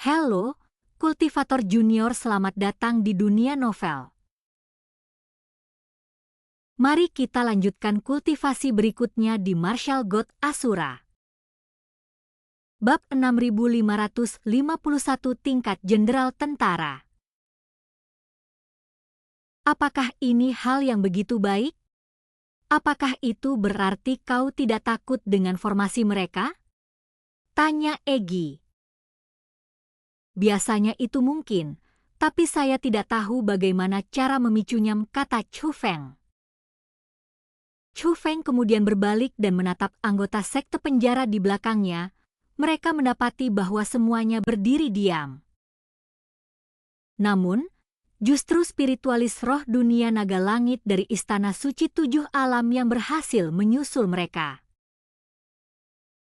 Halo, kultivator junior, selamat datang di dunia novel. Mari kita lanjutkan kultivasi berikutnya di Martial God Asura. Bab 6551 Tingkat Jenderal Tentara. Apakah ini hal yang begitu baik? Apakah itu berarti kau tidak takut dengan formasi mereka? Tanya Egi. Biasanya itu mungkin, tapi saya tidak tahu bagaimana cara memicunya, kata Chu Feng. Chu Feng kemudian berbalik dan menatap anggota sekte penjara di belakangnya. Mereka mendapati bahwa semuanya berdiri diam. Namun, justru spiritualis roh dunia naga langit dari Istana Suci Tujuh Alam yang berhasil menyusul mereka.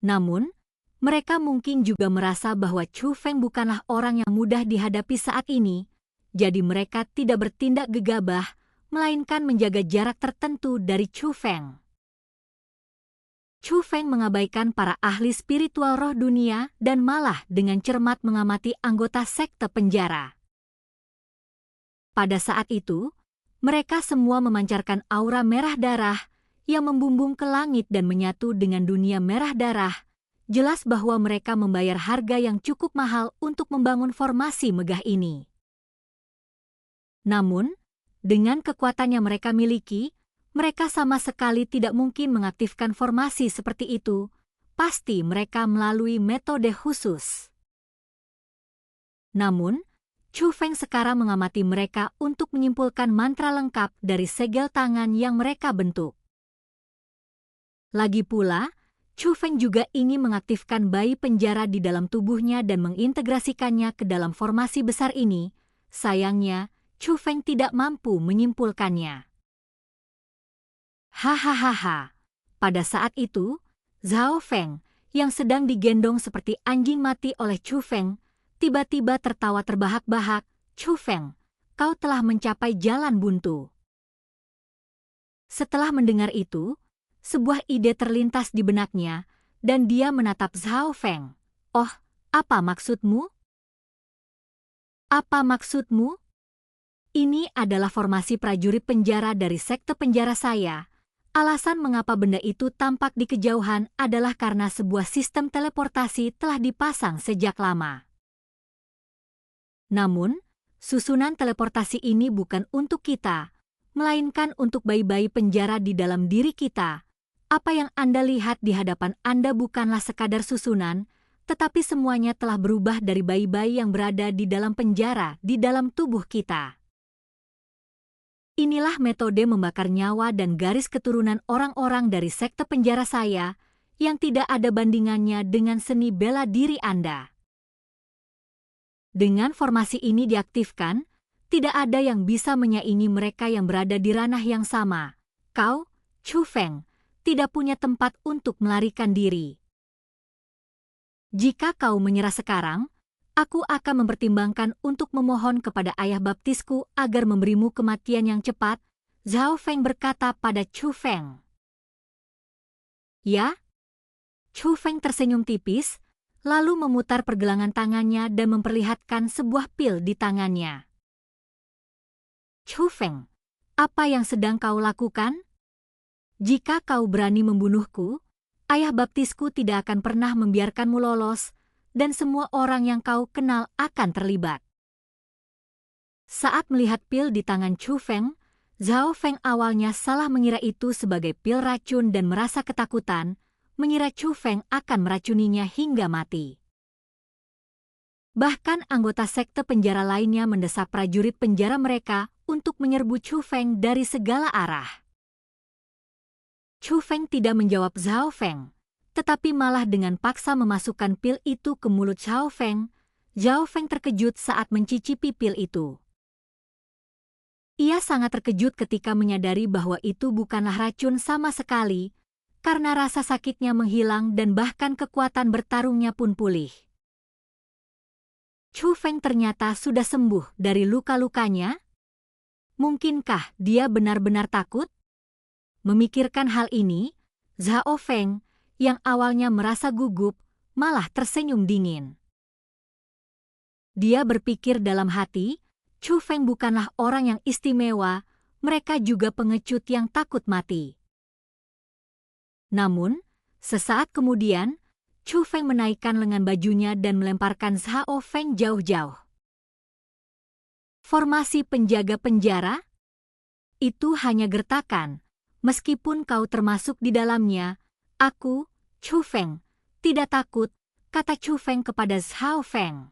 Namun, mereka mungkin juga merasa bahwa Chu Feng bukanlah orang yang mudah dihadapi saat ini, jadi mereka tidak bertindak gegabah, melainkan menjaga jarak tertentu dari Chu Feng. Chu Feng mengabaikan para ahli spiritual roh dunia dan malah dengan cermat mengamati anggota sekte penjara. Pada saat itu, mereka semua memancarkan aura merah darah yang membumbung ke langit dan menyatu dengan dunia merah darah. Jelas bahwa mereka membayar harga yang cukup mahal untuk membangun formasi megah ini. Namun, dengan kekuatan yang mereka miliki, mereka sama sekali tidak mungkin mengaktifkan formasi seperti itu. Pasti mereka melalui metode khusus. Namun, Chu Feng sekarang mengamati mereka untuk menyimpulkan mantra lengkap dari segel tangan yang mereka bentuk. Lagi pula, Chu Feng juga ingin mengaktifkan bayi penjara di dalam tubuhnya dan mengintegrasikannya ke dalam formasi besar ini. Sayangnya, Chu Feng tidak mampu menyimpulkannya. Hahaha. Pada saat itu, Zhao Feng, yang sedang digendong seperti anjing mati oleh Chu Feng, tiba-tiba tertawa terbahak-bahak. Chu Feng, kau telah mencapai jalan buntu. Setelah mendengar itu, sebuah ide terlintas di benaknya, dan dia menatap Zhao Feng. Oh, apa maksudmu? Apa maksudmu? Ini adalah formasi prajurit penjara dari sekte penjara saya. Alasan mengapa benda itu tampak di kejauhan adalah karena sebuah sistem teleportasi telah dipasang sejak lama. Namun, susunan teleportasi ini bukan untuk kita, melainkan untuk bayi-bayi penjara di dalam diri kita. Apa yang Anda lihat di hadapan Anda bukanlah sekadar susunan, tetapi semuanya telah berubah dari bayi-bayi yang berada di dalam penjara di dalam tubuh kita. Inilah metode membakar nyawa dan garis keturunan orang-orang dari sekte penjara saya, yang tidak ada bandingannya dengan seni bela diri Anda. Dengan formasi ini diaktifkan, tidak ada yang bisa menyaingi mereka yang berada di ranah yang sama. Kau, Chu Feng, tidak punya tempat untuk melarikan diri. Jika kau menyerah sekarang, aku akan mempertimbangkan untuk memohon kepada ayah baptisku agar memberimu kematian yang cepat, Zhao Feng berkata pada Chu Feng. Ya? Chu Feng tersenyum tipis, lalu memutar pergelangan tangannya dan memperlihatkan sebuah pil di tangannya. Chu Feng, apa yang sedang kau lakukan? Jika kau berani membunuhku, ayah baptisku tidak akan pernah membiarkanmu lolos, dan semua orang yang kau kenal akan terlibat. Saat melihat pil di tangan Chu Feng, Zhao Feng awalnya salah mengira itu sebagai pil racun dan merasa ketakutan, mengira Chu Feng akan meracuninya hingga mati. Bahkan anggota sekte penjara lainnya mendesak prajurit penjara mereka untuk menyerbu Chu Feng dari segala arah. Chu Feng tidak menjawab Zhao Feng, tetapi malah dengan paksa memasukkan pil itu ke mulut Zhao Feng. Zhao Feng terkejut saat mencicipi pil itu. Ia sangat terkejut ketika menyadari bahwa itu bukanlah racun sama sekali, karena rasa sakitnya menghilang dan bahkan kekuatan bertarungnya pun pulih. Chu Feng ternyata sudah sembuh dari luka-lukanya? Mungkinkah dia benar-benar takut? Memikirkan hal ini, Zhao Feng, yang awalnya merasa gugup, malah tersenyum dingin. Dia berpikir dalam hati, Chu Feng bukanlah orang yang istimewa, mereka juga pengecut yang takut mati. Namun, sesaat kemudian, Chu Feng menaikkan lengan bajunya dan melemparkan Zhao Feng jauh-jauh. Formasi penjaga penjara? Itu hanya gertakan. Meskipun kau termasuk di dalamnya, aku, Chu Feng, tidak takut, kata Chu Feng kepada Zhao Feng.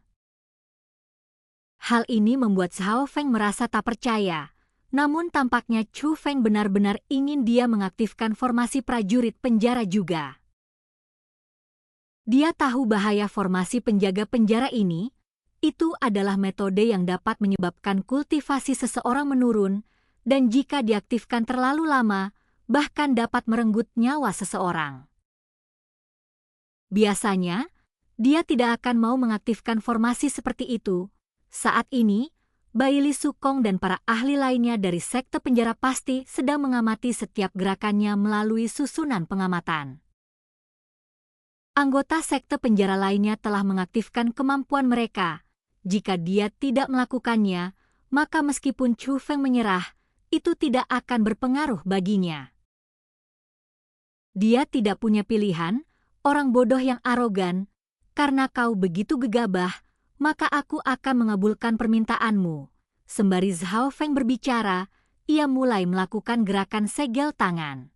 Hal ini membuat Zhao Feng merasa tak percaya. Namun tampaknya Chu Feng benar-benar ingin dia mengaktifkan formasi prajurit penjara juga. Dia tahu bahaya formasi penjaga penjara ini. Itu adalah metode yang dapat menyebabkan kultivasi seseorang menurun, dan jika diaktifkan terlalu lama, bahkan dapat merenggut nyawa seseorang. Biasanya, dia tidak akan mau mengaktifkan formasi seperti itu. Saat ini, Baili Sukong dan para ahli lainnya dari sekte penjara pasti sedang mengamati setiap gerakannya melalui susunan pengamatan. Anggota sekte penjara lainnya telah mengaktifkan kemampuan mereka. Jika dia tidak melakukannya, maka meskipun Chu Feng menyerah, itu tidak akan berpengaruh baginya. Dia tidak punya pilihan, orang bodoh yang arogan. Karena kau begitu gegabah, maka aku akan mengabulkan permintaanmu. Sembari Zhao Feng berbicara, ia mulai melakukan gerakan segel tangan.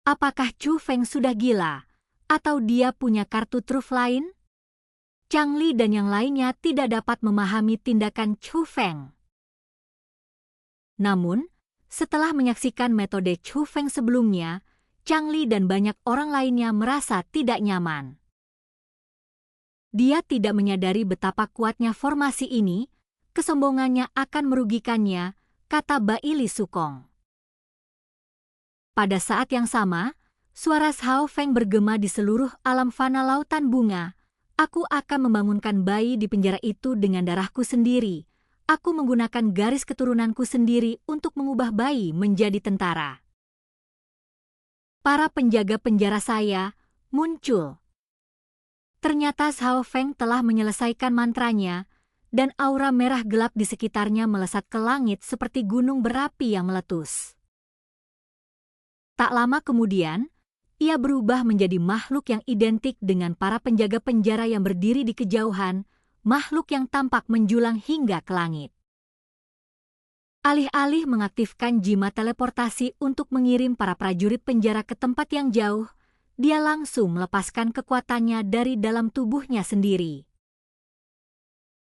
Apakah Chu Feng sudah gila? Atau dia punya kartu truf lain? Chang Li dan yang lainnya tidak dapat memahami tindakan Chu Feng. Namun, setelah menyaksikan metode Chu Feng sebelumnya, Chang Li dan banyak orang lainnya merasa tidak nyaman. Dia tidak menyadari betapa kuatnya formasi ini, kesombongannya akan merugikannya, kata Baili Sukong. Pada saat yang sama, suara Zhao Feng bergema di seluruh alam fana lautan bunga. Aku akan membangunkan bayi di penjara itu dengan darahku sendiri. Aku menggunakan garis keturunanku sendiri untuk mengubah bayi menjadi tentara. Para penjaga penjara saya muncul. Ternyata Zhao Feng telah menyelesaikan mantranya, dan aura merah gelap di sekitarnya melesat ke langit seperti gunung berapi yang meletus. Tak lama kemudian, ia berubah menjadi makhluk yang identik dengan para penjaga penjara yang berdiri di kejauhan, makhluk yang tampak menjulang hingga ke langit. Alih-alih mengaktifkan jimat teleportasi untuk mengirim para prajurit penjara ke tempat yang jauh, dia langsung melepaskan kekuatannya dari dalam tubuhnya sendiri.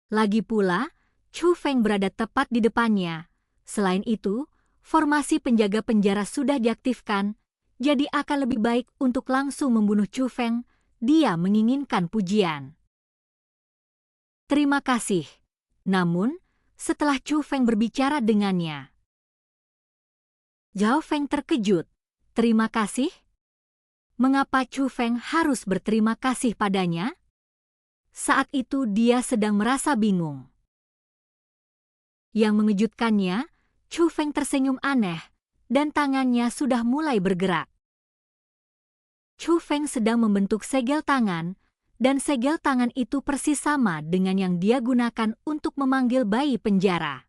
Lagi pula, Chu Feng berada tepat di depannya. Selain itu, formasi penjaga penjara sudah diaktifkan, jadi akan lebih baik untuk langsung membunuh Chu Feng. Dia menginginkan pujian. Terima kasih. Namun, setelah Chu Feng berbicara dengannya, Zhao Feng terkejut. Terima kasih? Mengapa Chu Feng harus berterima kasih padanya? Saat itu dia sedang merasa bingung. Yang mengejutkannya, Chu Feng tersenyum aneh, dan tangannya sudah mulai bergerak. Chu Feng sedang membentuk segel tangan, dan segel tangan itu persis sama dengan yang dia gunakan untuk memanggil bayi penjara.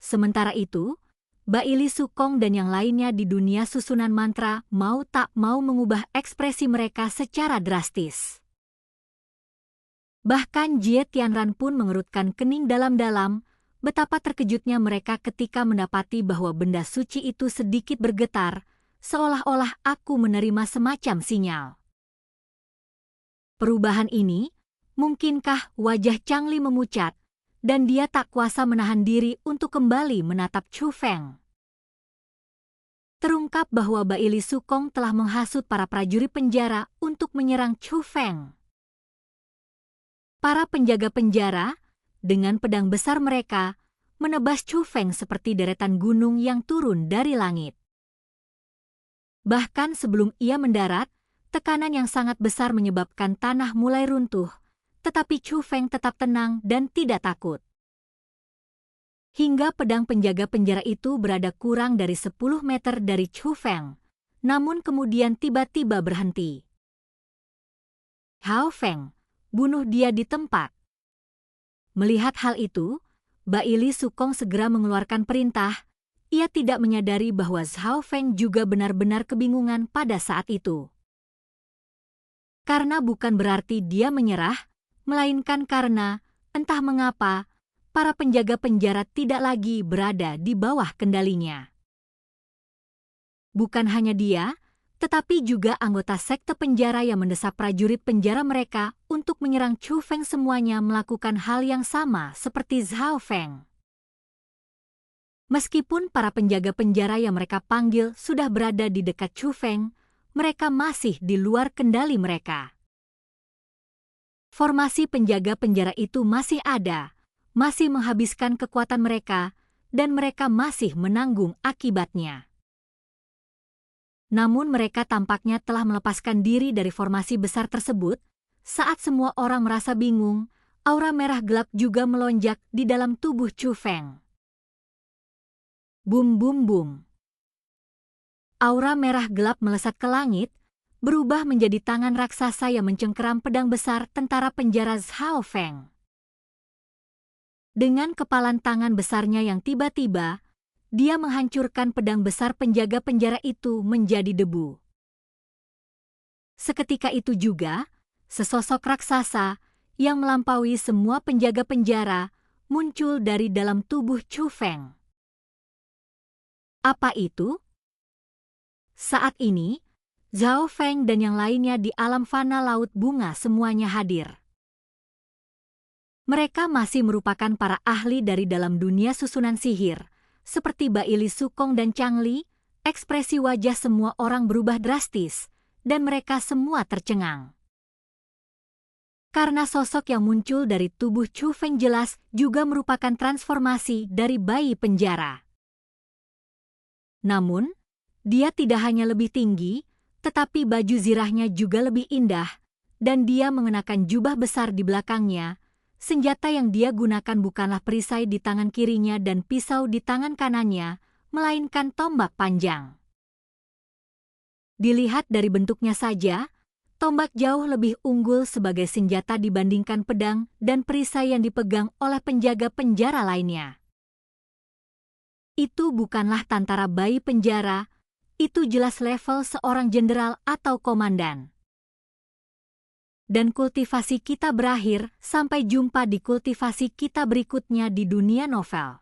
Sementara itu, Baili Sukong dan yang lainnya di dunia susunan mantra mau tak mau mengubah ekspresi mereka secara drastis. Bahkan Jie Tianran pun mengerutkan kening dalam-dalam. Betapa terkejutnya mereka ketika mendapati bahwa benda suci itu sedikit bergetar, seolah-olah aku menerima semacam sinyal. Perubahan ini, mungkinkah wajah Chang Li memucat, dan dia tak kuasa menahan diri untuk kembali menatap Chu Feng. Terungkap bahwa Baili Sukong telah menghasut para prajurit penjara untuk menyerang Chu Feng. Para penjaga penjara, dengan pedang besar mereka, menebas Chu Feng seperti deretan gunung yang turun dari langit. Bahkan sebelum ia mendarat, tekanan yang sangat besar menyebabkan tanah mulai runtuh, tetapi Chu Feng tetap tenang dan tidak takut. Hingga pedang penjaga penjara itu berada kurang dari 10 meter dari Chu Feng, namun kemudian tiba-tiba berhenti. Hao Feng, bunuh dia di tempat. Melihat hal itu, Baili Sukong segera mengeluarkan perintah. Ia tidak menyadari bahwa Zhao Feng juga benar-benar kebingungan pada saat itu. Karena bukan berarti dia menyerah, melainkan karena, entah mengapa, para penjaga penjara tidak lagi berada di bawah kendalinya. Bukan hanya dia, tetapi juga anggota sekte penjara yang mendesak prajurit penjara mereka untuk menyerang Chu Feng semuanya melakukan hal yang sama seperti Zhao Feng. Meskipun para penjaga penjara yang mereka panggil sudah berada di dekat Chu Feng, mereka masih di luar kendali mereka. Formasi penjaga penjara itu masih ada, masih menghabiskan kekuatan mereka, dan mereka masih menanggung akibatnya. Namun mereka tampaknya telah melepaskan diri dari formasi besar tersebut. Saat semua orang merasa bingung, aura merah gelap juga melonjak di dalam tubuh Chu Feng. Bum bum bum. Aura merah gelap melesat ke langit, berubah menjadi tangan raksasa yang mencengkeram pedang besar tentara penjara Zhao Feng. Dengan kepalan tangan besarnya yang tiba-tiba, dia menghancurkan pedang besar penjaga penjara itu menjadi debu. Seketika itu juga, sesosok raksasa yang melampaui semua penjaga penjara muncul dari dalam tubuh Chu Feng. Apa itu? Saat ini, Zhao Feng dan yang lainnya di alam fana laut bunga semuanya hadir. Mereka masih merupakan para ahli dari dalam dunia susunan sihir, seperti Baili Sukong dan Changli. Ekspresi wajah semua orang berubah drastis, dan mereka semua tercengang. Karena sosok yang muncul dari tubuh Chu Feng jelas juga merupakan transformasi dari bayi penjara. Namun, dia tidak hanya lebih tinggi, tetapi baju zirahnya juga lebih indah, dan dia mengenakan jubah besar di belakangnya. Senjata yang dia gunakan bukanlah perisai di tangan kirinya dan pisau di tangan kanannya, melainkan tombak panjang. Dilihat dari bentuknya saja, tombak jauh lebih unggul sebagai senjata dibandingkan pedang dan perisai yang dipegang oleh penjaga penjara lainnya. Itu bukanlah tantara bayi penjara, itu jelas level seorang jenderal atau komandan. Dan kultivasi kita berakhir, sampai jumpa di kultivasi kita berikutnya di dunia novel.